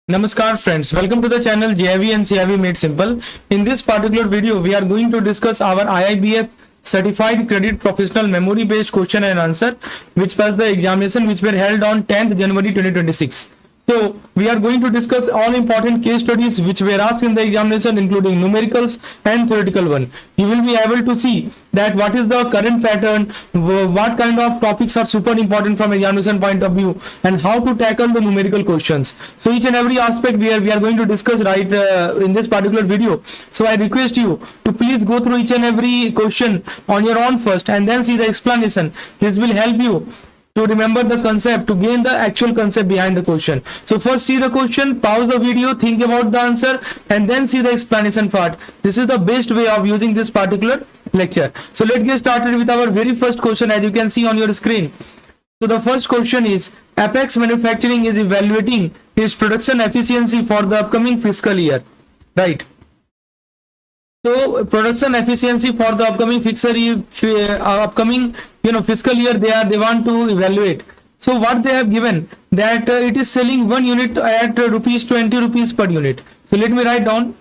Namaskar friends, welcome to the channel JIV and CIV Made Simple. In this particular video, we are going to discuss our IIBF Certified Credit Professional Memory Based Question and Answer which was the examination which were held on 10th January 2026. So we are going to discuss all important case studies which were asked in the examination, including numericals and theoretical one. You will be able to see that what is the current pattern, what kind of topics are super important from examination point of view, and how to tackle the numerical questions. So each and every aspect we are going to discuss right in this particular video. So I request you to please go through each and every question on your own first and then see the explanation. This will help you to remember the concept, to gain the actual concept behind the question. So first see the question, pause the video, think about the answer, and then see the explanation part. This is the best way of using this particular lecture. So let's get started with our very first question, as you can see on your screen. So the first question is, Apex Manufacturing is evaluating its production efficiency for the upcoming fiscal year, right? So production efficiency for the upcoming fiscal year, fiscal year they want to evaluate. So what they have given that it is selling one unit at rupees 20 rupees per unit. So let me write down.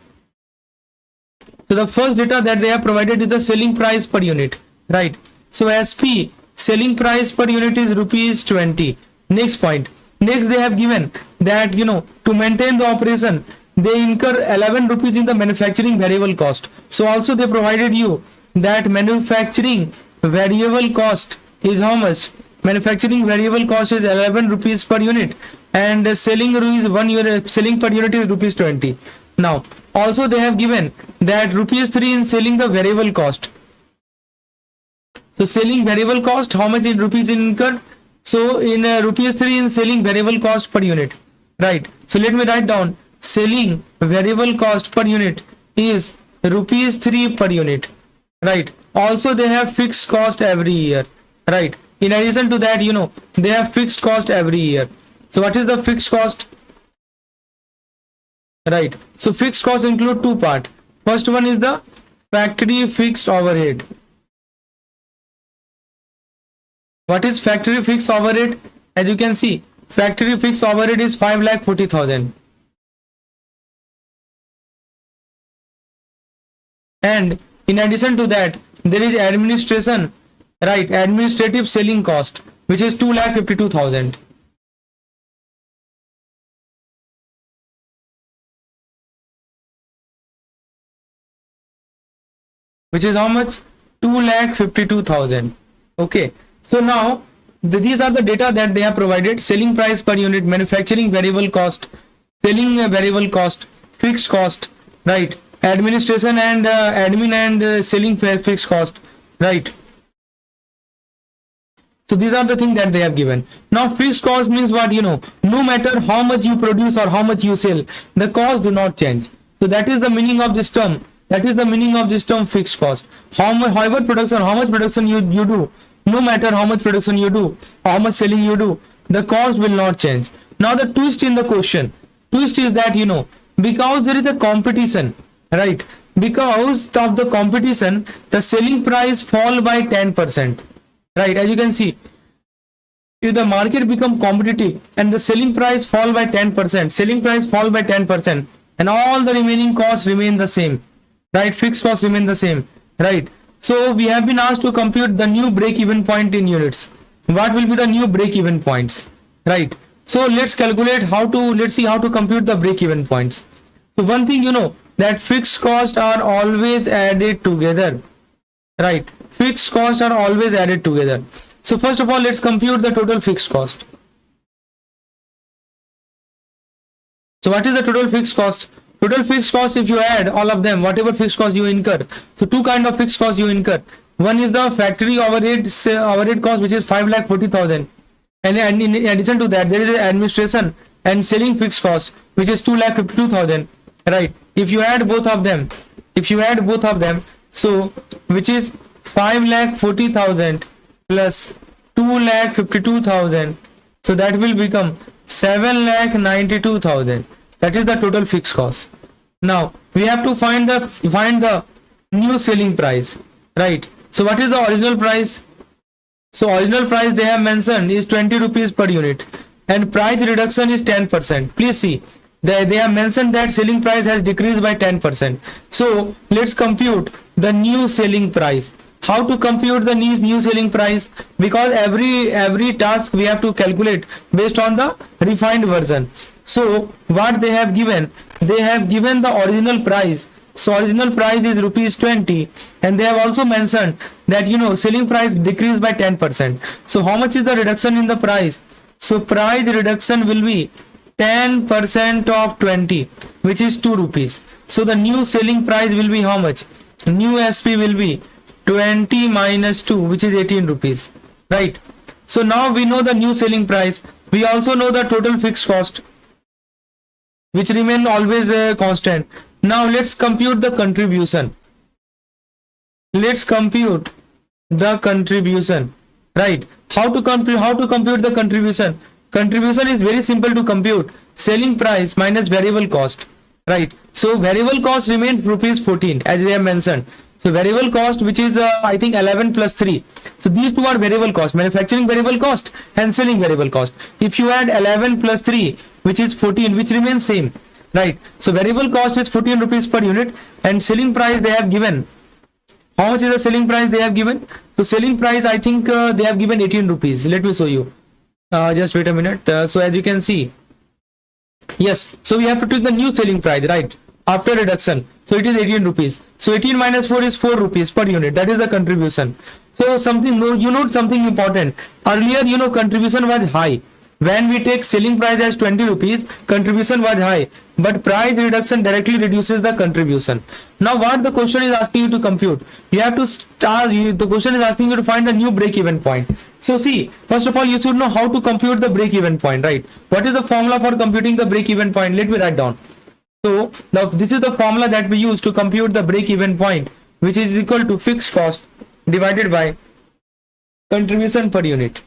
So the first data that they have provided is the selling price per unit, right? So SP selling price per unit is rupees 20. Next point. Next they have given that to maintain the operation they incur 11 rupees in the manufacturing variable cost. So also they provided you that manufacturing variable cost is how much? Manufacturing variable cost is 11 rupees per unit, and selling is 1 unit, selling per unit is rupees 20. Now also they have given that rupees 3 in selling the variable cost. So selling variable cost, how much in rupees incurred? So in rupees 3 in selling variable cost per unit, right? So let me write down. Selling variable cost per unit is rupees 3 per unit, right? Also they have fixed cost every year, right? In addition to that, they have fixed cost every year. So what is the fixed cost, right? So fixed cost include two part. First one is the factory fixed overhead. What is factory fixed overhead? As you can see, factory fixed overhead is 5,40,000. And in addition to that, there is administration, right? Administrative selling cost, which is 2,52,000. Which is how much? 2,52,000. Okay. So now these are the data that they have provided: selling price per unit, manufacturing variable cost, selling variable cost, fixed cost, right? Administration and admin and selling fixed cost, right? So these are the things that they have given. Now fixed cost means what? No matter how much you produce or how much you sell, the cost do not change. So that is the meaning of this term. That is the meaning of this term, fixed cost. How much production you do, no matter how much production you do, how much selling you do, the cost will not change. Now the twist in the question, twist is that because there is a competition, right? Because of the competition, the selling price fall by 10%, right? As you can see, if the market become competitive and the selling price fall by 10%, selling price fall by 10%, and all the remaining costs remain the same, right? Fixed costs remain the same, right? So we have been asked to compute the new break-even point in units. What will be the new break-even points, right? So let's calculate let's see how to compute the break-even points. So one thing that fixed costs are always added together, right? Fixed costs are always added together. So first of all, let's compute the total fixed cost. So what is the total fixed cost? Total fixed cost, if you add all of them, whatever fixed cost you incur. So two kind of fixed costs you incur. One is the factory overhead cost, which is 5,40,000, and in addition to that, there is administration and selling fixed cost, which is 2,52,000, right? If you add both of them, so which is 5,40,000 plus 2,52,000, so that will become 7,92,000. That is the total fixed cost. Now we have to find the new selling price, right? So what is the original price? So original price they have mentioned is 20 rupees per unit, and price reduction is 10%. Please see, they have mentioned that selling price has decreased by 10%. So let's compute the new selling price. How to compute the new selling price? Because every task we have to calculate based on the refined version. So what they have given the original price. So original price is rupees 20, and they have also mentioned that selling price decreased by 10%. So how much is the reduction in the price? So price reduction will be 10% of 20, which is 2 rupees. So the new selling price will be how much? New SP will be 20 minus 2, which is 18 rupees, right? So now we know the new selling price. We also know the total fixed cost, which remain always constant. Now let's compute the contribution. Let's compute the contribution, right? How to compute the contribution? Contribution is very simple to compute. Selling price minus variable cost, right? So variable cost remains rupees 14 as they have mentioned. So variable cost, which is I think 11 plus 3. So these two are variable cost, manufacturing variable cost and selling variable cost. If you add 11 plus 3, which is 14, which remains same, right? So variable cost is 14 rupees per unit, and selling price they have given. How much is the selling price they have given? So selling price, I think they have given 18 rupees. Let me show you. Just wait a minute. So as you can see, yes. So we have to take the new selling price, right? After reduction. So it is 18 rupees. So 18 minus 4 is 4 rupees per unit. That is the contribution. So something, you note something important. Earlier, contribution was high. When we take selling price as 20 rupees, contribution was high, but price reduction directly reduces the contribution. Now what the question is asking you to compute? You have to start, the question is asking you to find a new break-even point. So see, first of all, you should know how to compute the break-even point, right? What is the formula for computing the break-even point? Let me write down. So now this is the formula that we use to compute the break-even point, which is equal to fixed cost divided by contribution per unit.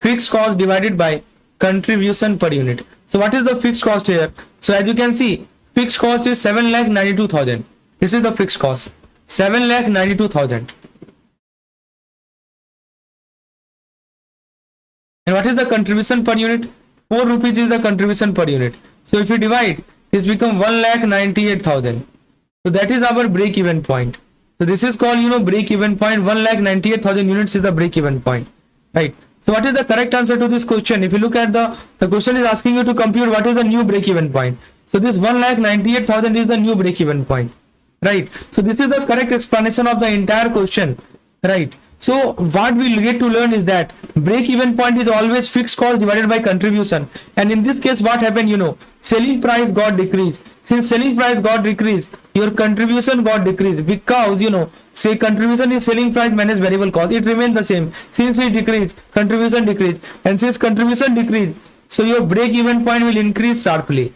Fixed cost divided by contribution per unit. So what is the fixed cost here? So as you can see, fixed cost is 7,92,000. This is the fixed cost, 7,92,000. And what is the contribution per unit? 4 rupees is the contribution per unit. So if you divide, this become 1,98,000. So that is our break-even point. So this is called break-even point. 1,98,000 units is the break-even point, right? So what is the correct answer to this question? If you look at the question is asking you to compute what is the new break-even point. So this 1,98,000 is the new break-even point, right? So this is the correct explanation of the entire question, right? So what we get to learn is that break-even point is always fixed cost divided by contribution. And in this case, what happened? Selling price got decreased. Since selling price got decreased, your contribution got decreased, because say contribution is selling price minus variable cost. It remains the same. Since it decreased, contribution decreased, and since contribution decreased, so your break-even point will increase sharply.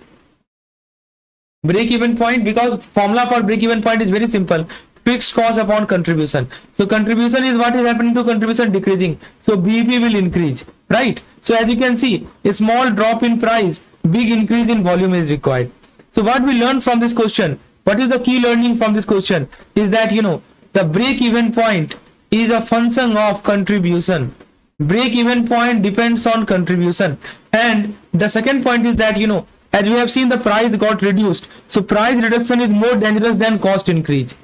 Break-even point, because formula for break-even point is very simple. Fixed cost upon contribution. So contribution is what is happening to contribution decreasing. So BEP will increase, right? So as you can see, a small drop in price, big increase in volume is required. So what we learned from this question, what is the key learning from this question, is that the break-even point is a function of contribution. Break-even point depends on contribution. And the second point is that as we have seen, the price got reduced. So price reduction is more dangerous than cost increase.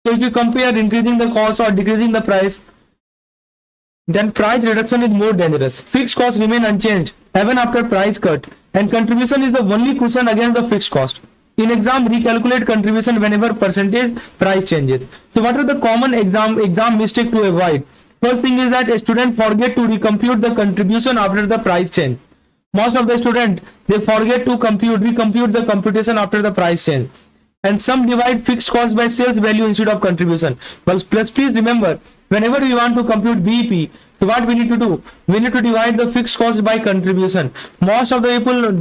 So if you compare increasing the cost or decreasing the price, then price reduction is more dangerous. Fixed costs remain unchanged even after price cut, and contribution is the only cushion against the fixed cost. In exam, recalculate contribution whenever percentage price changes. So what are the common exam mistake to avoid? First thing is that a student forget to recompute the contribution after the price change. Most of the students, they forget to recompute the computation after the price change. And some divide fixed cost by sales value instead of contribution. But please remember, whenever we want to compute BEP, so what we need to do? We need to divide the fixed cost by contribution. Most of the people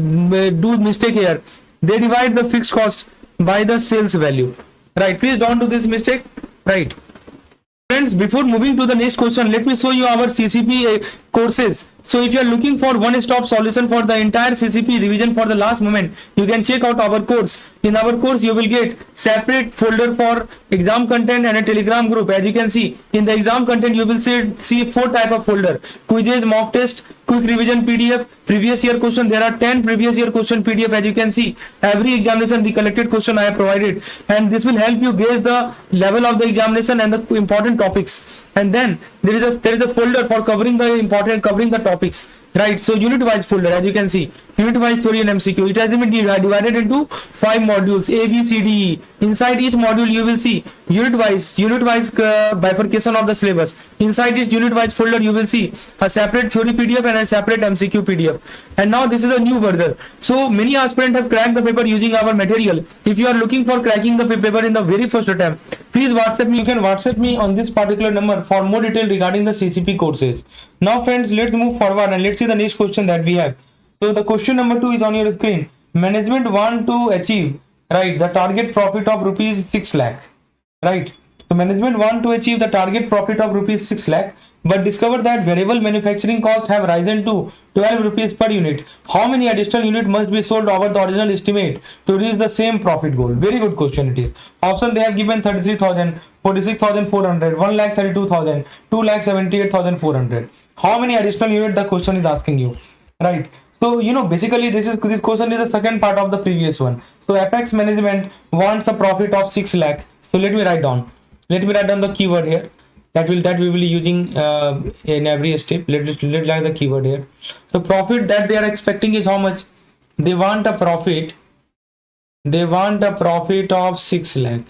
do mistake here. They divide the fixed cost by the sales value. Right? Please don't do this mistake. Right? Friends, before moving to the next question, let me show you our CCP courses. So if you are looking for one-stop solution for the entire CCP revision for the last moment, you can check out our course. In our course, you will get separate folder for exam content and a Telegram group. As you can see, in the exam content, you will see 4 type of folder: quizzes, mock test, quick revision PDF, previous year question. There are 10 previous year question PDF. As you can see, every examination the collected question I have provided, and this will help you gauge the level of the examination and the important topics. And then there is a folder for covering the topics, right? So unit wise folder, as you can see, unit wise theory and MCQ. It has been divided into 5 modules, A, B, C, D, E. Inside each module you will see unit wise bifurcation of the syllabus. Inside each unit wise folder you will see a separate theory PDF and a separate MCQ PDF. And now this is a new version. So many aspirants have cracked the paper using our material. If you are looking for cracking the paper in the very first attempt, please WhatsApp me. You can WhatsApp me on this particular number for more detail regarding the CCP courses. Now friends, let's move forward and let's see the next question that we have. So the question number 2 is on your screen. Management want to achieve, right, the target profit of rupees 6 lakh, right? So management want to achieve the target profit of rupees 6 lakh, but discover that variable manufacturing cost have risen to 12 rupees per unit. How many additional unit must be sold over the original estimate to reach the same profit goal? Very good question it is. Option they have given 33,000, 46,400, 1,32,000, 2,78,400. How many additional unit the question is asking you, right? So basically this question is the second part of the previous one. So Apex management wants a profit of 6 lakh. So let me write down the keyword here that we will be using in every step. Let's write the keyword here. So profit that they are expecting is how much? They want a profit of 6 lakh.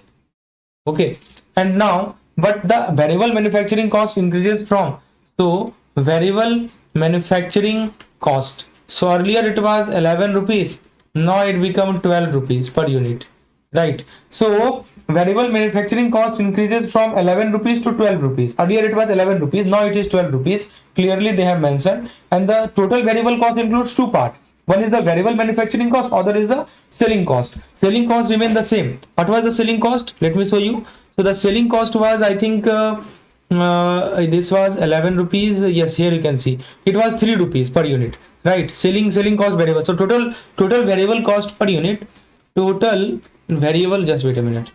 Okay, and now but the variable manufacturing cost increases from, so variable manufacturing cost, so earlier it was 11 rupees, now it become 12 rupees per unit, right? So variable manufacturing cost increases from 11 rupees to 12 rupees. Earlier it was 11 rupees, now it is 12 rupees. Clearly they have mentioned. And the total variable cost includes 2 parts. One is the variable manufacturing cost, other is the selling cost. Selling cost remain the same. What was the selling cost? Let me show you. So the selling cost was, I think this was 11 rupees. Yes, here you can see it was 3 rupees per unit, right? Selling cost variable. So total variable cost per unit, total variable, just wait a minute,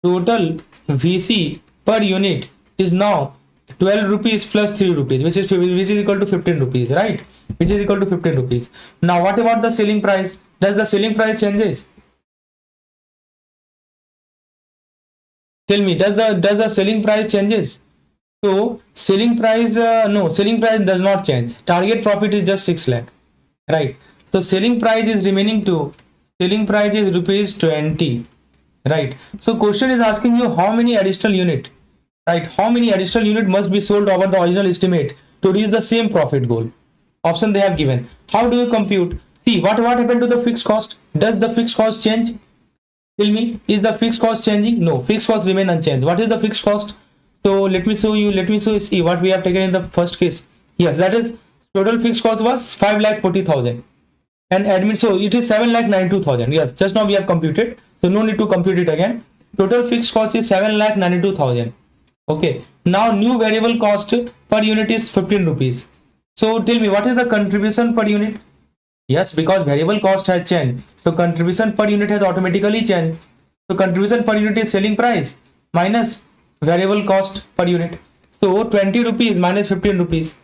total VC per unit is now 12 rupees plus 3 rupees, which is equal to 15 rupees, right? Which is equal to 15 rupees. Now what about the selling price? Does the selling price changes? Tell me, does the selling price changes? So selling price, no, selling price does not change. Target profit is just 6 lakh, right? So selling price is remaining to, selling price is rupees 20, right? So question is asking you how many additional unit, right? How many additional unit must be sold over the original estimate to reach the same profit goal? Option they have given. How do you compute? See what happened to the fixed cost? Does the fixed cost change? Tell me, is the fixed cost changing? No, fixed cost remain unchanged. What is the fixed cost? So let me show you, see what we have taken in the first case. Yes, that is total fixed cost was 5,40,000 and admin, so it is 7,92,000. Yes, just now we have computed, so no need to compute it again. Total fixed cost is 7,92,000. Okay, now new variable cost per unit is 15 rupees. So tell me, what is the contribution per unit? Yes, because variable cost has changed, so contribution per unit has automatically changed. So contribution per unit is selling price minus variable cost per unit. So 20 rupees minus 15 rupees,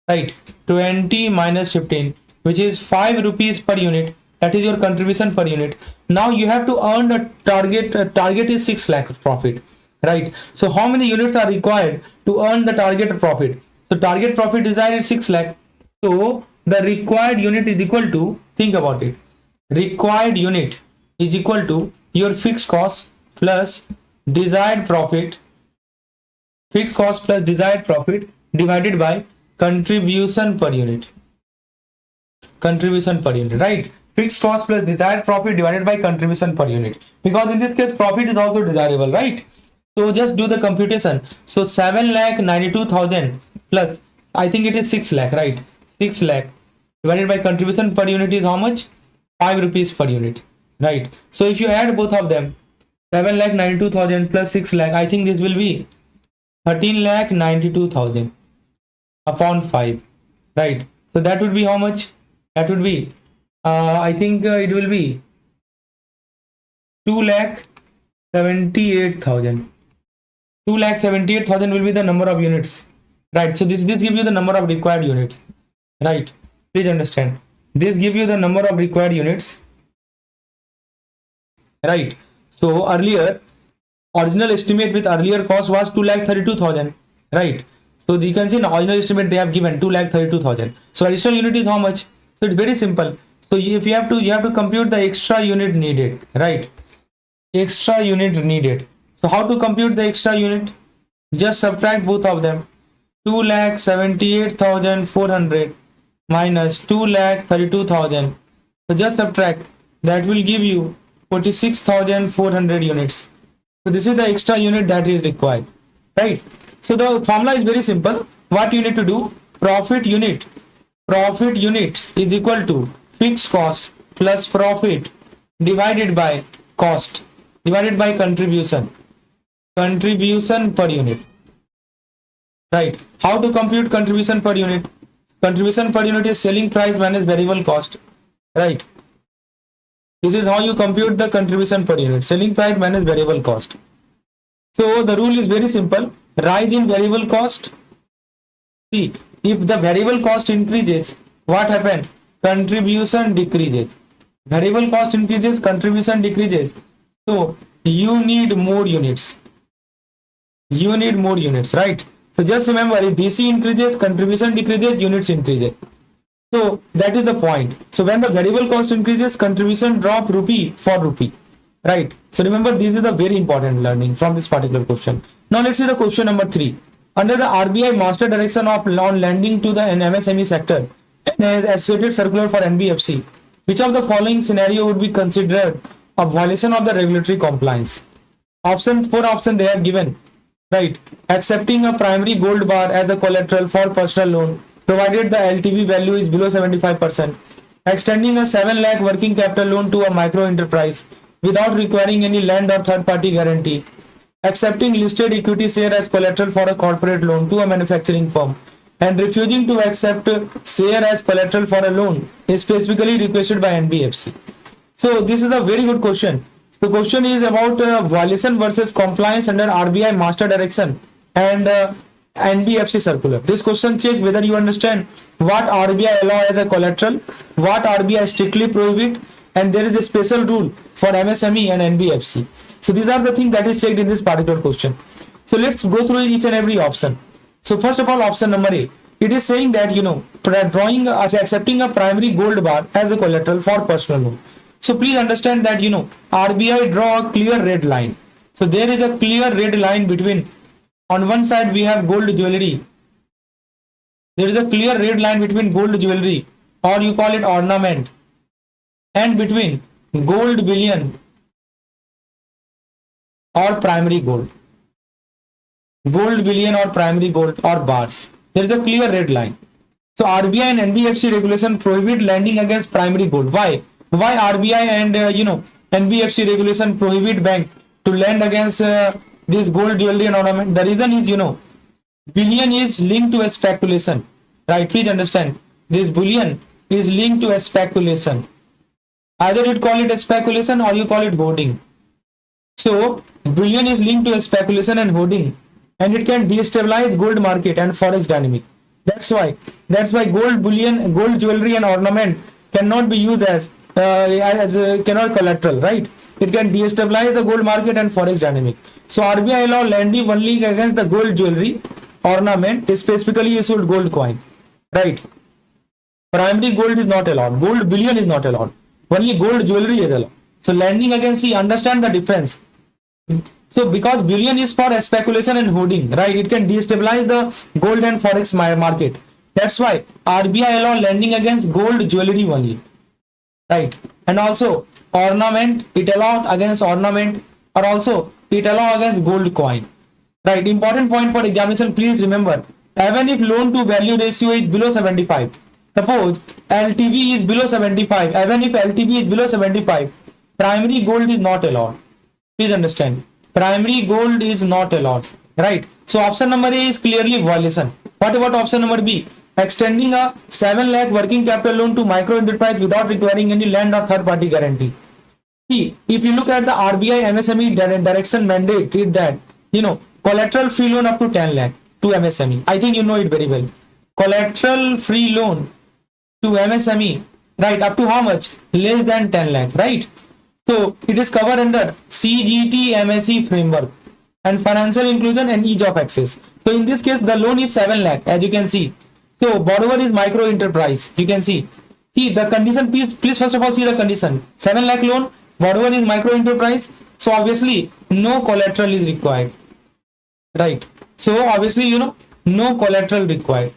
right? 20 minus 15, which is 5 rupees per unit. That is your contribution per unit. Now you have to earn the target is 6 lakh profit, right? So how many units are required to earn the target profit? So target profit desired is 6 lakh. So the required unit is equal to, think about it, required unit is equal to your fixed cost plus desired profit, fixed cost plus desired profit divided by contribution per unit, right? Fixed cost plus desired profit divided by contribution per unit, because in this case profit is also desirable, right? So just do the computation. So 7,92,000 plus, I think it is 6 lakh, right? 6 lakh divided by contribution per unit is how much? 5 rupees per unit, right? So if you add both of them, 7,92,000 plus 6 lakh, I think this will be 13,92,000 upon 5. right? So that would be how much? That would be, I think it will be 2,78,000. 2,78,000 will be the number of units, right? So this gives you the number of required units, right? Please understand. This gives you the number of required units, right? So earlier, original estimate with earlier cost was 2,32,000, right? So you can see the original estimate they have given 2,32,000. So additional unit is how much? So it's very simple. So if you have to compute the extra unit needed, right? Extra unit needed. So how to compute the extra unit? Just subtract both of them. 2,78,400 minus 2,32,000. So just subtract. That will give you 46,400 units. So this is the extra unit that is required, right? So the formula is very simple. What you need to do? Profit units is equal to fixed cost plus profit divided by cost divided by contribution per unit, right? How to compute contribution per unit? Contribution per unit is selling price minus variable cost, right? This is how you compute the contribution per unit, selling price minus variable cost. So the rule is very simple. Rise in variable cost. See, if the variable cost increases, what happens? Contribution decreases. Variable cost increases, contribution decreases. So you need more units. You need more units, right? So just remember, if BC increases, contribution decreases, units increases. So that is the point. So when the variable cost increases, contribution drop rupee for rupee, right? So remember, this is the very important learning from this particular question. Now let's see the question number 3. Under the RBI master direction of on lending to the MSME sector and as associated circular for NBFC, which of the following scenario would be considered a violation of the regulatory compliance? Four options they have given, right? Accepting a primary gold bar as a collateral for personal loan, provided the LTV value is below 75%. Extending a 7 lakh working capital loan to a micro enterprise without requiring any land or third party guarantee. Accepting listed equity share as collateral for a corporate loan to a manufacturing firm, and refusing to accept share as collateral for a loan is specifically requested by NBFC. So this is a very good question. The question is about violation versus compliance under RBI master direction and NBFC circular. This question check whether you understand what RBI allow as a collateral, what RBI strictly prohibit, and there is a special rule for MSME and NBFC. So these are the things that is checked in this particular question. So let's go through each and every option. So first of all, option number A, it is saying that accepting a primary gold bar as a collateral for personal loan. So please understand that RBI draw a clear red line. So there is a clear red line between, on one side we have gold jewelry. There is a clear red line between gold jewelry, or you call it ornament, and between gold bullion or primary gold. Gold bullion or primary gold or bars. There is a clear red line. So RBI and NBFC regulation prohibit lending against primary gold. Why? Why RBI and NBFC regulation prohibit bank to lend against this gold jewelry and ornament? The reason is bullion is linked to a speculation, right? Please understand, this bullion is linked to a speculation. Either you call it a speculation or you call it hoarding. So bullion is linked to a speculation and hoarding, and it can destabilize gold market and forex dynamic. That's why gold bullion, gold jewelry and ornament cannot be used as cannot collateral, right? It can destabilize the gold market and forex dynamic. So RBI allow lending only against the gold jewelry, ornament, specifically issued gold coin, right? Primary gold is not allowed. Gold bullion is not allowed. Only gold jewelry is allowed. So lending against, see, understand the difference. So because bullion is for speculation and hoarding, right? It can destabilize the gold and forex market. That's why RBI allow lending against gold jewelry only, right? And also ornament, it allowed against ornament, or also it allow against gold coin, right? Important point for examination, please remember, even if loan to value ratio is below 75, suppose LTV is below 75, even if LTV is below 75, primary gold is not allowed. Please understand, primary gold is not allowed, right? So option number A is clearly violation. What about option number B? extending a 7 lakh working capital loan to micro enterprise without requiring any land or third party guarantee. See, if you look at the RBI MSME direction mandate, it that, collateral free loan up to 10 lakh to MSME. I think you know it very well. Collateral free loan to MSME, right, up to how much? Less than 10 lakh, right? So it is covered under CGT MSE framework and financial inclusion and ease of access. So in this case, the loan is 7 lakh, as you can see. So borrower is micro enterprise. You can see the condition. Please first of all see the condition. 7 lakh loan, borrower is micro enterprise. So obviously no collateral is required, right? So obviously no collateral required,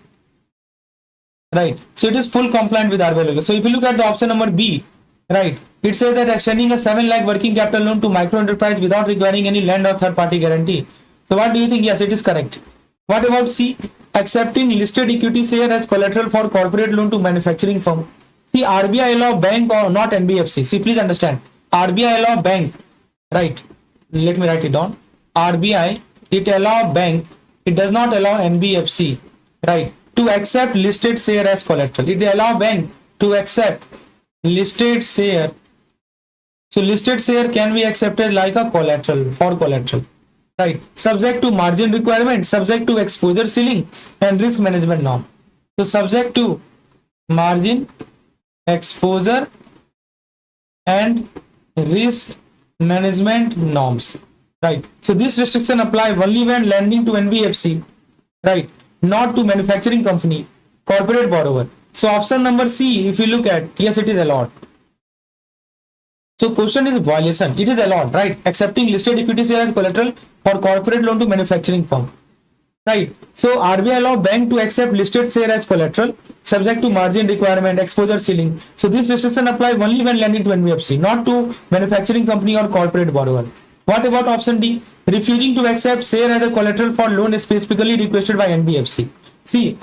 right? So it is full compliant with RBI law. So if you look at the option number B, right, it says that extending a 7 lakh working capital loan to micro enterprise without requiring any land or third party guarantee. So what do you think? Yes, it is correct. What about C? Accepting listed equity share as collateral for corporate loan to manufacturing firm. See, RBI allow bank or not NBFC. See, please understand. RBI allow bank, right? Let me write it down. RBI, it allow bank. It does not allow NBFC, right, to accept listed share as collateral. It allow bank to accept listed share. So listed share can be accepted like a collateral, for collateral, right? Subject to margin requirement, subject to exposure ceiling and risk management norm. So subject to margin, exposure and risk management norms, right? So this restriction apply only when lending to NBFC, right, not to manufacturing company, corporate borrower. So option number C, if you look at, yes, it is allowed. So question is violation. It is allowed, right? Accepting listed equity share as collateral for corporate loan to manufacturing firm, right? So RBI allow bank to accept listed share as collateral, subject to margin requirement, exposure ceiling. So this restriction apply only when lending to NBFC, not to manufacturing company or corporate borrower. What about option D? Refusing to accept share as a collateral for loan specifically requested by NBFC. See,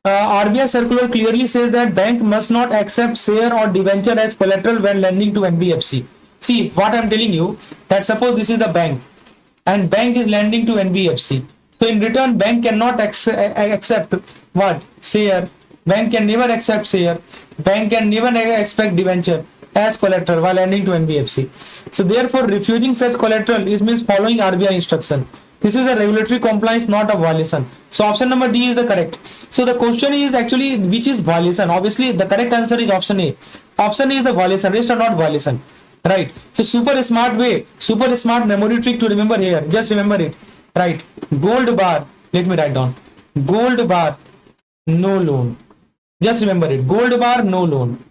RBI circular clearly says that bank must not accept share or debenture as collateral when lending to NBFC. See, what I'm telling you, that suppose this is the bank and bank is lending to NBFC. So in return, bank cannot accept what? Share. Bank can never accept share. Bank can never expect debenture as collateral while lending to NBFC. So therefore, refusing such collateral is means following RBI instruction. This is a regulatory compliance, not a violation. So option number D is the correct. So the question is actually which is violation. Obviously, the correct answer is option A. Option A is the violation. Rest are not violation, right? So super smart way, super smart memory trick to remember here. Just remember it, right? Gold bar. Let me write down. Gold bar, no loan. Just remember it. Gold bar, no loan.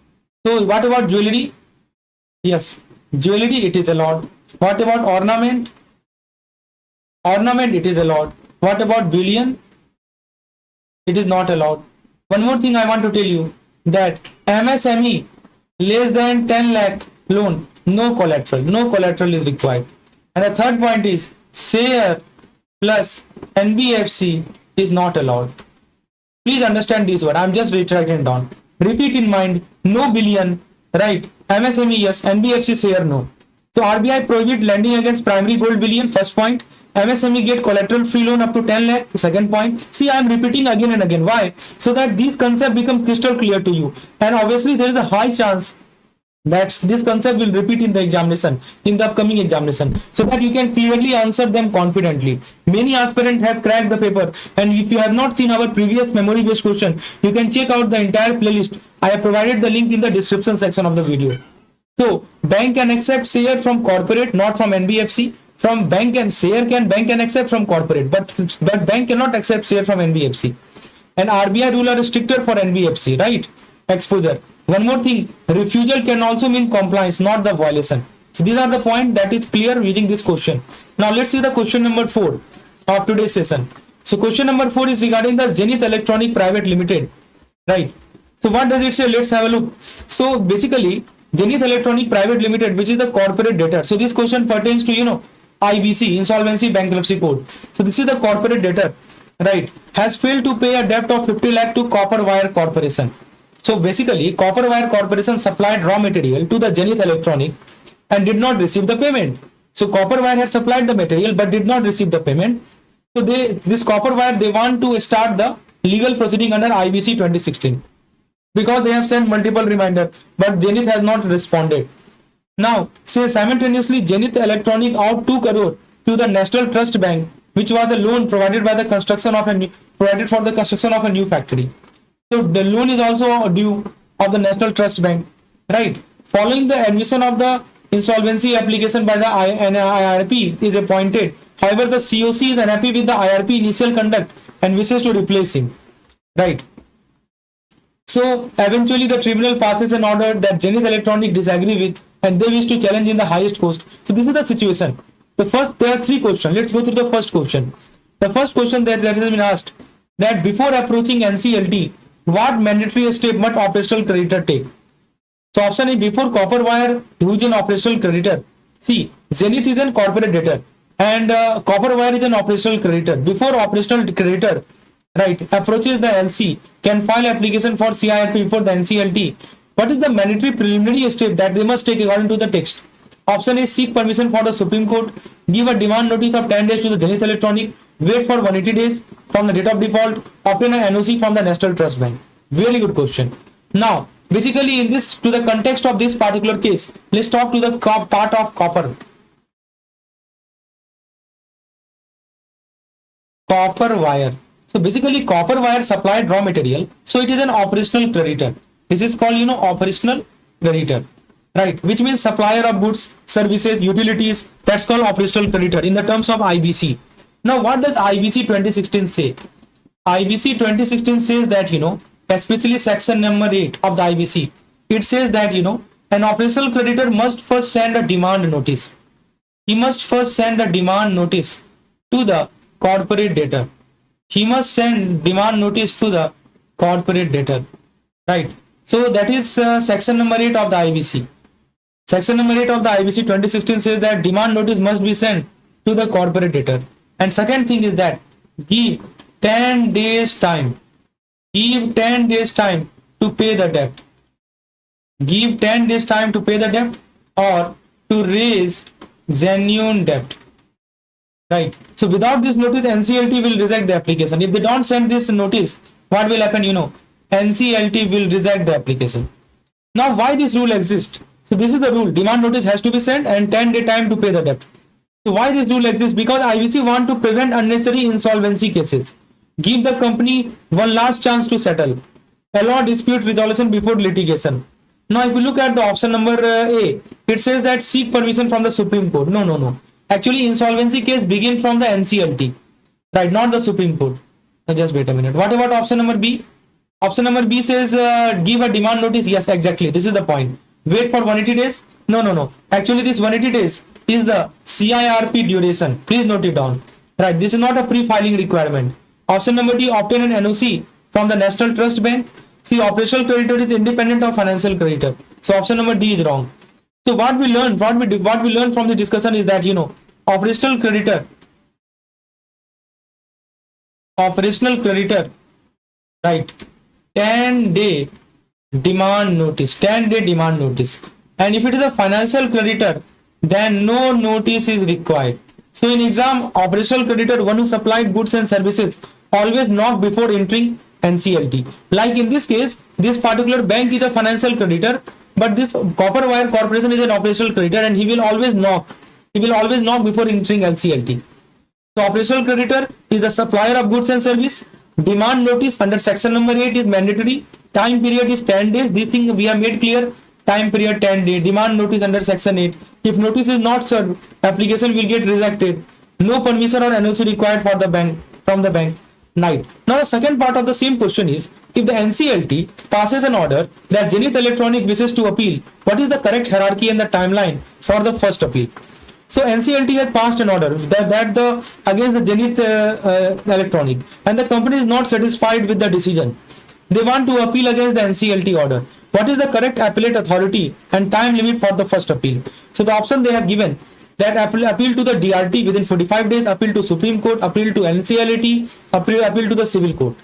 So what about jewelry? Yes, jewelry it is allowed. What about ornament? Ornament it is allowed. What about bullion? It is not allowed. One more thing I want to tell you, that MSME less than 10 lakh loan, no collateral is required. And the third point is share plus NBFC is not allowed. Please understand this word. I'm just reiterating down. Repeat in mind, no bullion, right? MSME yes, NBFC share no. So RBI prohibit lending against primary gold bullion, first point. MSME get collateral free loan up to 10 lakh, second point. See, I am repeating again and again. Why? So that these concepts become crystal clear to you. And obviously there is a high chance that this concept will repeat in the examination, in the upcoming examination, so that you can clearly answer them confidently. Many aspirants have cracked the paper, and if you have not seen our previous memory based question, you can check out the entire playlist. I have provided the link in the description section of the video. So bank can accept share from corporate, not from NBFC. From bank and share bank can accept from corporate, but bank cannot accept share from NBFC. And RBI rule are stricter for NBFC, right? Exposure. One more thing, refusal can also mean compliance, not the violation. So these are the points that is clear using this question. Now let's see the question number 4 of today's session. So question number 4 is regarding the Zenith Electronic Private Limited, right? So what does it say? Let's have a look. So basically, Zenith Electronic Private Limited, which is the corporate debtor. So this question pertains to, IBC, Insolvency Bankruptcy Code. So this is the corporate debtor, right? Has failed to pay a debt of 50 lakh to Copper Wire Corporation. So basically, Copper Wire Corporation supplied raw material to the Zenith Electronic and did not receive the payment. So Copper Wire had supplied the material but did not receive the payment. So this Copper Wire, they want to start the legal proceeding under IBC 2016 because they have sent multiple reminder, but Zenith has not responded. Now, say simultaneously, Zenith Electronic out 2 crore to the National Trust Bank, which was a loan provided by the construction of provided for the construction of a new factory. So the loan is also due of the National Trust Bank, right? Following the admission of the insolvency application by the IRP is appointed. However, the COC is unhappy with the IRP initial conduct and wishes to replace him, right? So eventually the tribunal passes an order that Zenith Electronic disagree with and they wish to challenge in the highest court. So this is the situation. There are 3 questions. Let's go through the first question. The first question that has been asked, that before approaching NCLT, what mandatory step must operational creditor take? So option A, before copper wire, who is an operational creditor? See, Zenith is a corporate debtor and copper wire is an operational creditor. Before operational creditor, right, approaches the LC, can file application for CIRP before the NCLT. What is the mandatory preliminary step that they must take according to the text? Option A, seek permission for the Supreme Court, give a demand notice of 10 days to the Zenith Electronic, wait for 180 days from the date of default, obtain an NOC from the National Trust Bank. Very good question. Now, basically in this, to the context of this particular case, let's talk to the part of copper. Copper wire. So basically copper wire supplied raw material. So it is an operational creditor. This is called, operational creditor, right? Which means supplier of goods, services, utilities. That's called operational creditor in the terms of IBC. Now, what does IBC 2016 say? IBC 2016 says that, especially section number 8 of the IBC, it says that, an operational creditor must first send a demand notice. He must first send a demand notice to the corporate debtor. He must send demand notice to the corporate debtor, right? So that is section number 8 of the IBC. Section number 8 of the IBC 2016 says that demand notice must be sent to the corporate debtor. And second thing is that give 10 days time. Give 10 days time to pay the debt. Give 10 days time to pay the debt or to raise genuine debt. Right. So without this notice, NCLT will reject the application. If they don't send this notice, what will happen? NCLT will reject the application. Now, why this rule exists? So this is the rule. Demand notice has to be sent and 10-day time to pay the debt. So why this rule exists? Because IBC want to prevent unnecessary insolvency cases. Give the company one last chance to settle. Allow dispute resolution before litigation. Now, if you look at the option number A, it says that seek permission from the Supreme Court. No. Actually, insolvency case begin from the NCLT, right? Not the Supreme Court. Now, just wait a minute. What about option number B? Option number B says give a demand notice. Yes, exactly. This is the point. Wait for 180 days. No. Actually, this 180 days is the CIRP duration. Please note it down. Right. This is not a pre-filing requirement. Option number D, obtain an NOC from the National Trust Bank. See, operational creditor is independent of financial creditor. So option number D is wrong. So what we learned from the discussion is that, operational creditor, right, 10-day demand notice, 10-day demand notice. And if it is a financial creditor, then no notice is required. So in exam, operational creditor, one who supplied goods and services, always knock before entering NCLT. Like in this case, this particular bank is a financial creditor, but this copper wire corporation is an operational creditor and he will always knock. He will always knock before entering NCLT. So operational creditor is the supplier of goods and service. Demand notice under section number 8 is mandatory. Time period is 10 days. This thing we have made clear. Time period 10 days. Demand notice under section 8. If notice is not served, application will get rejected. No permission or NOC required for the bank from the bank. Right. Now the second part of the same question is, if the NCLT passes an order that Zenith Electronic wishes to appeal, what is the correct hierarchy and the timeline for the first appeal? So NCLT has passed an order that against the Zenith Electronic, and the company is not satisfied with the decision. They want to appeal against the NCLT order. What is the correct appellate authority and time limit for the first appeal? So the option they have given, that appeal to the DRT within 45 days, appeal to Supreme Court, appeal to NCLT, appeal to the civil court.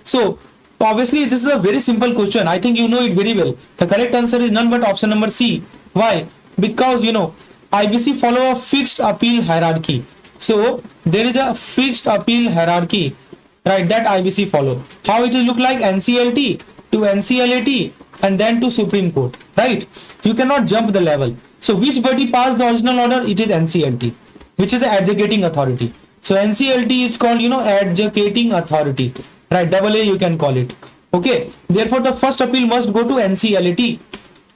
So obviously this is a very simple question. I think you know it very well. The correct answer is none but option number C. Why? Because IBC follow a fixed appeal hierarchy. So there is a fixed appeal hierarchy right, that IBC follow. How it will look like? NCLT to NCLAT and then to Supreme Court, right? You cannot jump the level. So which body passed the original order? It is NCLT, which is the adjudicating authority. So NCLT is called, adjudicating authority, right? AA you can call it. Okay. Therefore, the first appeal must go to NCLAT.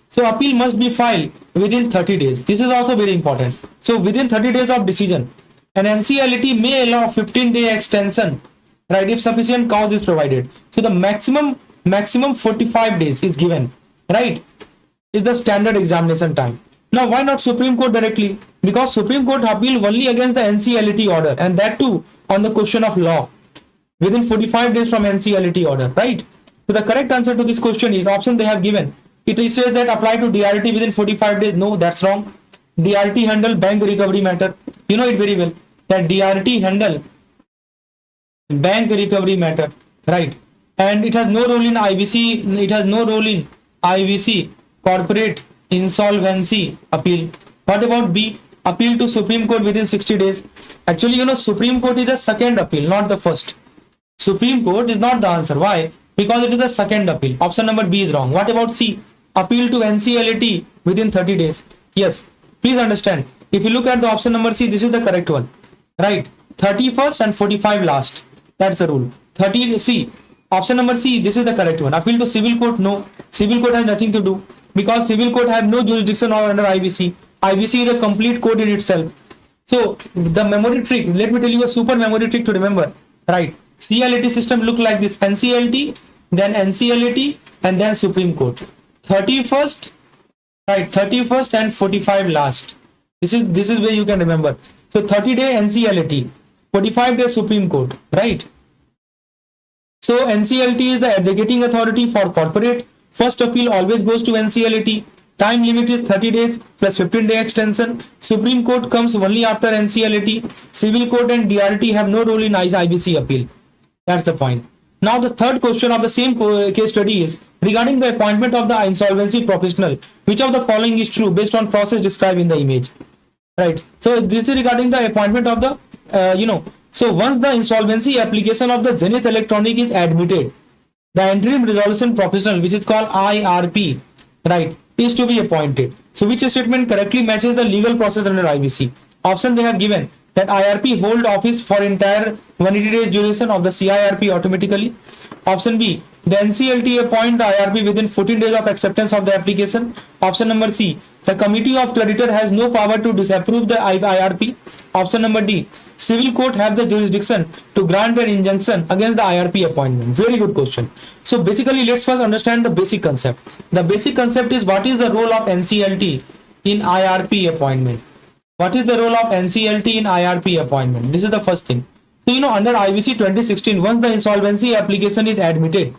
So appeal must be filed within 30 days. This is also very important. So within 30 days of decision, an NCLAT may allow 15-day extension, right, if sufficient cause is provided. So the maximum 45 days is given, right, is the standard examination time. Now, why not Supreme Court directly? Because Supreme Court appeal only against the NCLAT order, and that too on the question of law within 45 days from NCLAT order, right? So the correct answer to this question is option they have given. It says that apply to DRT within 45 days. No, that's wrong. DRT handle bank recovery matter. You know it very well that DRT handle bank recovery matter, right? And it has no role in IBC. It has no role in IBC corporate insolvency appeal. What about B? Appeal to Supreme Court within 60 days. Actually, Supreme Court is a second appeal, not the first. Supreme Court is not the answer. Why? Because it is the second appeal. Option number B is wrong. What about C? Appeal to NCLAT within 30 days. Yes. Please understand. If you look at the option number C, this is the correct one. Right? 31st and 45 last. That's the rule. 30 C. Option number C, this is the correct one. Appeal to civil court, no. Civil court has nothing to do because civil court have no jurisdiction under IBC. IBC is a complete code in itself. So the memory trick, let me tell you a super memory trick to remember. Right? CLAT system look like this: NCLT, then NCLAT, and then Supreme Court. 31st, right? 31st and 45 last. This is where you can remember. So 30-day NCLAT, 45-day Supreme Court, right? So NCLT is the adjudicating authority for corporate. First appeal always goes to NCLAT. Time limit is 30 days plus 15-day extension. Supreme Court comes only after NCLAT. Civil Court and DRT have no role in IBC appeal. That's the point. Now the third question of the same case study is regarding the appointment of the insolvency professional. Which of the following is true based on process described in the image? Right. So this is regarding the appointment of the, So once the insolvency application of the Zenith Electronic is admitted, the interim resolution professional, which is called IRP, right, is to be appointed. So which statement correctly matches the legal process under IBC? Option they have given that IRP hold office for entire 180 days duration of the CIRP automatically. Option B, the NCLT appoint the IRP within 14 days of acceptance of the application. Option number C, the committee of creditor has no power to disapprove the IRP. Option number D, civil court have the jurisdiction to grant an injunction against the IRP appointment. Very good question. So basically, let's first understand the basic concept. The basic concept is what is the role of NCLT in IRP appointment. What is the role of NCLT in IRP appointment? This is the first thing. So, under IBC 2016, once the insolvency application is admitted,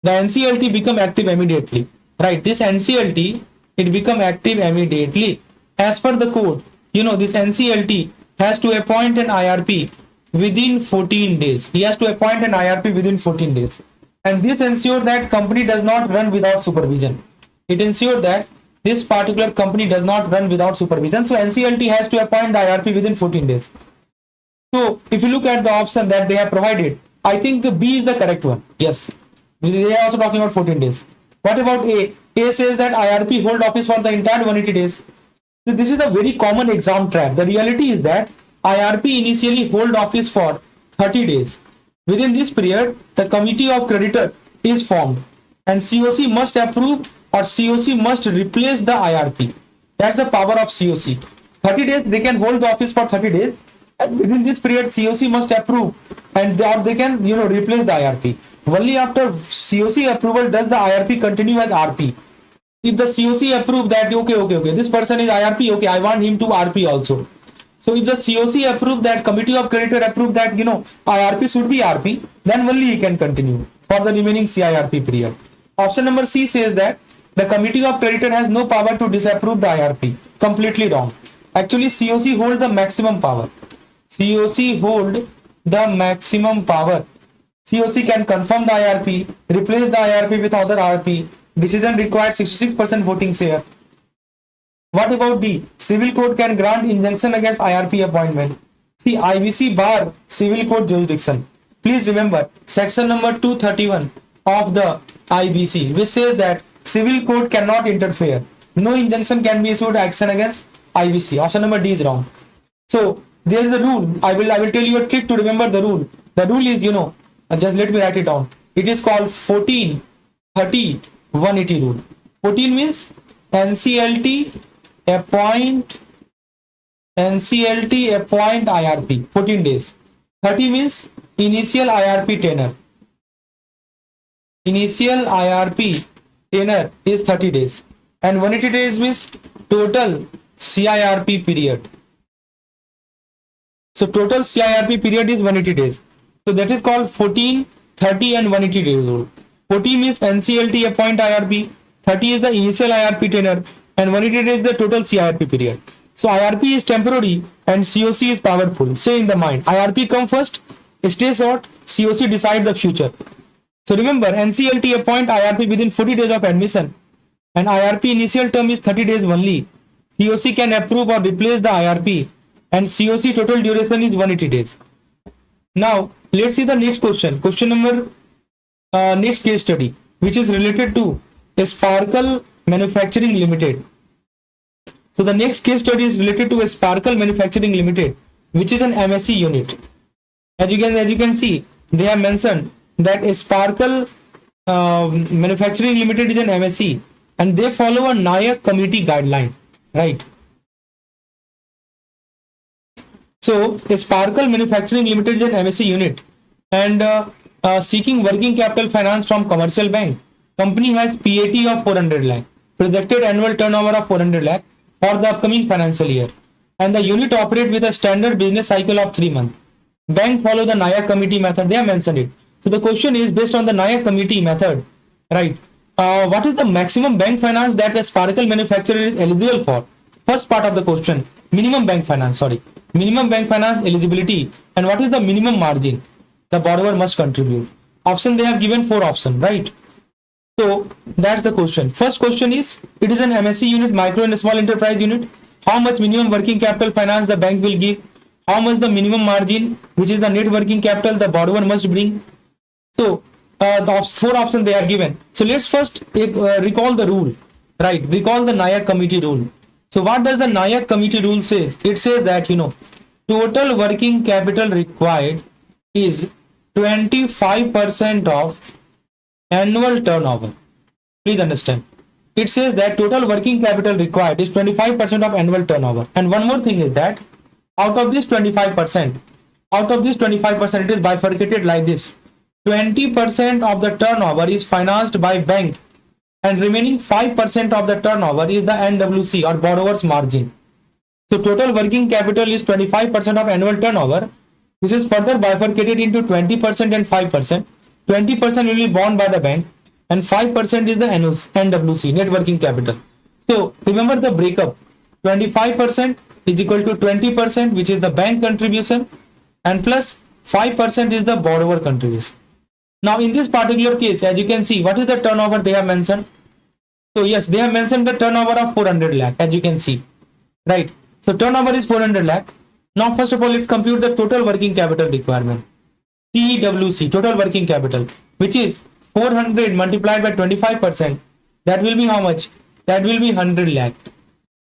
the NCLT become active immediately. Right? This NCLT, it become active immediately. As per the code, this NCLT has to appoint an IRP within 14 days. He has to appoint an IRP within 14 days. And this ensures that company does not run without supervision. It ensures that this particular company does not run without supervision. So NCLT has to appoint the IRP within 14 days. So if you look at the option that they have provided, I think B is the correct one. Yes. They are also talking about 14 days. What about A? A says that IRP hold office for the entire 180 days. So this is a very common exam trap. The reality is that IRP initially hold office for 30 days. Within this period, the committee of creditor is formed and COC must approve or COC must replace the IRP. That's the power of COC. 30 days, they can hold the office for 30 days. And within this period, COC must approve and they can, replace the IRP. Only after COC approval does the IRP continue as RP. If the COC approve that, okay, this person is IRP, okay, I want him to RP also. So if the COC approve that, committee of creditor approve that, IRP should be RP, then only he can continue for the remaining CIRP period. Option number C says that the committee of creditor has no power to disapprove the IRP. Completely wrong. Actually, COC hold the maximum power. COC hold the maximum power. COC can confirm the IRP, replace the IRP with other IRP. Decision requires 66% voting share. What about D? Civil court can grant injunction against IRP appointment. See, IBC bar civil court jurisdiction. please remember section number 231 of the IBC, which says that civil court cannot interfere. No injunction can be issued action against IBC. Option number D is wrong. So there is a rule. I will tell you a trick to remember the rule. The rule is, just let me write it down. It is called 14, 30, 180 rule. 14 means NCLT appoint IRP 14 days. 30 means initial IRP tenure. Initial IRP tenure is 30 days. And 180 days means total CIRP period. So total CIRP period is 180 days. So that is called 14, 30 and 180 days rule. 14 means NCLT appoint IRP, 30 is the initial IRP tenure, and 180 days is the total CIRP period. So IRP is temporary and COC is powerful. Say in the mind, IRP come first, stay short, COC decide the future. So remember, NCLT appoint IRP within 40 days of admission, and IRP initial term is 30 days only. COC can approve or replace the IRP, and COC total duration is 180 days. Now let's see the next question. Question number next case study, which is related to Sparkle Manufacturing Limited. So the next case study is related to Sparkle Manufacturing Limited, which is an MSc unit. As you can see, they have mentioned that Sparkle Manufacturing Limited is an MSc, and they follow a Nayak committee guideline, right? So Sparkle Manufacturing Limited is an MSc unit, and seeking working capital finance from commercial bank. Company has PAT of 400 lakh, projected annual turnover of 400 lakh for the upcoming financial year, and the unit operate with a standard business cycle of 3 months. Bank follow the Nayak committee method. They have mentioned it. So the question is based on the Nayak committee method, right? What is the maximum bank finance that a Sparkle manufacturer is eligible for? First part of the question, minimum bank finance, minimum bank finance eligibility, and what is the minimum margin the borrower must contribute? Option, they have given 4 options, right? So that's the question. First question is, it is an MSc unit, micro and small enterprise unit. How much minimum working capital finance the bank will give? How much the minimum margin, which is the net working capital the borrower must bring? So the 4 options they are given. So let's first recall the rule, right? Recall the Nayak committee rule. So what does the Nayak committee rule says? It says that, total working capital required is 25% of annual turnover. Please understand. It says that total working capital required is 25% of annual turnover. And one more thing is that out of this 25%, it is bifurcated like this. 20% of the turnover is financed by bank, and remaining 5% of the turnover is the NWC or borrower's margin. So total working capital is 25% of annual turnover. This is further bifurcated into 20% and 5%. 20% will be borne by the bank, and 5% is the NWC, net working capital. So remember the breakup. 25% is equal to 20%, which is the bank contribution, and plus 5% is the borrower contribution. Now in this particular case, as you can see, what is the turnover they have mentioned? So yes, they have mentioned the turnover of 400 lakh, as you can see, right? So turnover is 400 lakh. Now first of all, let's compute the total working capital requirement. TWC, total working capital, which is 400 multiplied by 25%. That will be how much? That will be 100 lakh.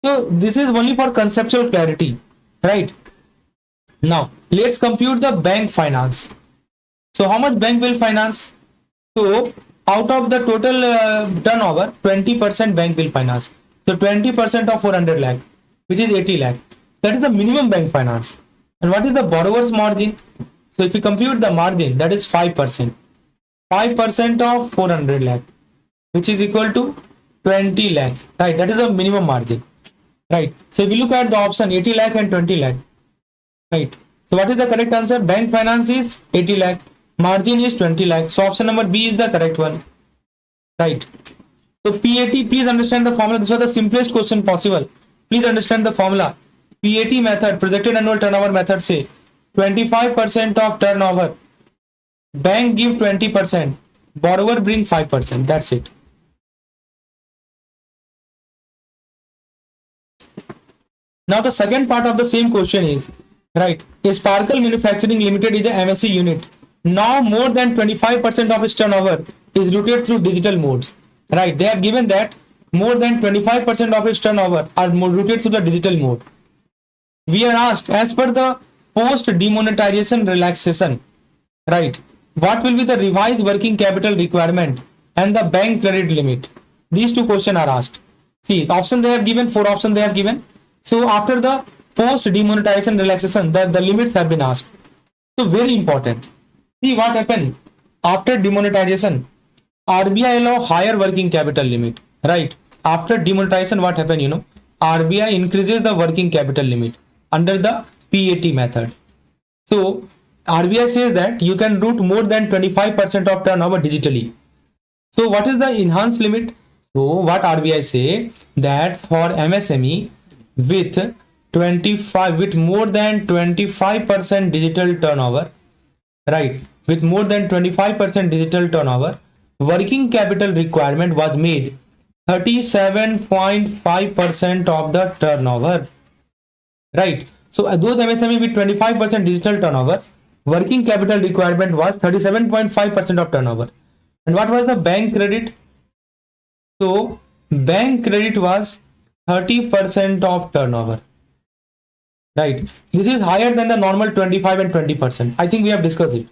So this is only for conceptual clarity, right? Now let's compute the bank finance. So how much bank will finance? So out of the total turnover, 20% bank will finance. So 20% of 400 lakh, which is 80 lakh. That is the minimum bank finance. And what is the borrower's margin? So if you compute the margin, that is 5%. 5% of 400 lakh, which is equal to 20 lakh, right? That is the minimum margin, right? So if you look at the option 80 lakh and 20 lakh, right? So what is the correct answer? Bank finance is 80 lakh, margin is 20 lakh. So option number B is the correct one, right? So PAT, please understand the formula. This was the simplest question possible. Please understand the formula. PAT method, projected annual turnover method, say 25% of turnover, bank give 20%, borrower bring 5%. That's it. Now the second part of the same question is, right, a Sparkle Manufacturing Limited is a MSc unit. now more than 25% of its turnover is routed through digital modes, right? They have given that more than 25% of its turnover are routed through the digital mode. We are asked, as per the post demonetization relaxation, right, what will be the revised working capital requirement and the bank credit limit? These two questions are asked. See, option they have given, 4 options they have given. So after the post demonetization relaxation, the limits have been asked. So very important. See what happened after demonetization. RBI allow higher working capital limit, right? After demonetization, what happened? RBI increases the working capital limit under the PAT method. So RBI says that you can route more than 25% of turnover digitally. So what is the enhanced limit? So what RBI say that for MSME with more than 25% digital turnover, right? With more than 25% digital turnover, working capital requirement was made 37.5% of the turnover, right? So those MSME with 25% digital turnover, working capital requirement was 37.5% of turnover. And what was the bank credit? So bank credit was 30% of turnover, right? This is higher than the normal 25 and 20%. I think we have discussed it.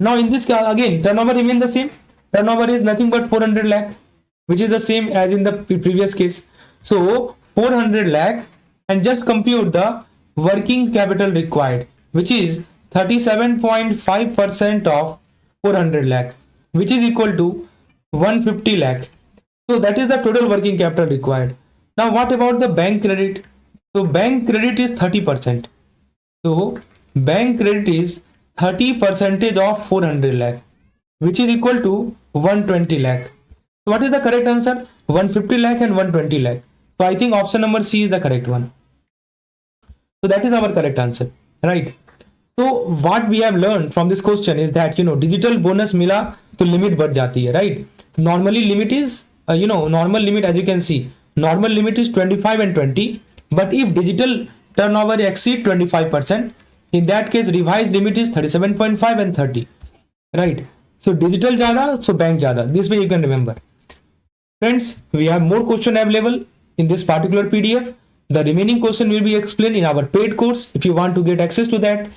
Now in this case, again, turnover remain the same. Turnover is nothing but 400 lakh, which is the same as in the previous case. So 400 lakh, and just compute the working capital required, which is 37.5% of 400 lakh, which is equal to 150 lakh. So that is the total working capital required. Now what about the bank credit? So bank credit is 30%. So bank credit is 30% of 400 lakh, which is equal to 120 lakh. So what is the correct answer? 150 lakh and 120 lakh. So I think option number C is the correct one. So that is our correct answer, right? So what we have learned from this question is that digital bonus mila to limit बढ़ जाती है, right? Normally limit is normal limit, as you can see, normal limit is 25 and 20, but if digital turnover exceed 25%, in that case revised limit is 37.5 and 30, right? So digital ज़्यादा, so bank ज़्यादा. This way you can remember. Friends, we have more question available in this particular PDF. The remaining question will be explained in our paid course. If you want to get access to that,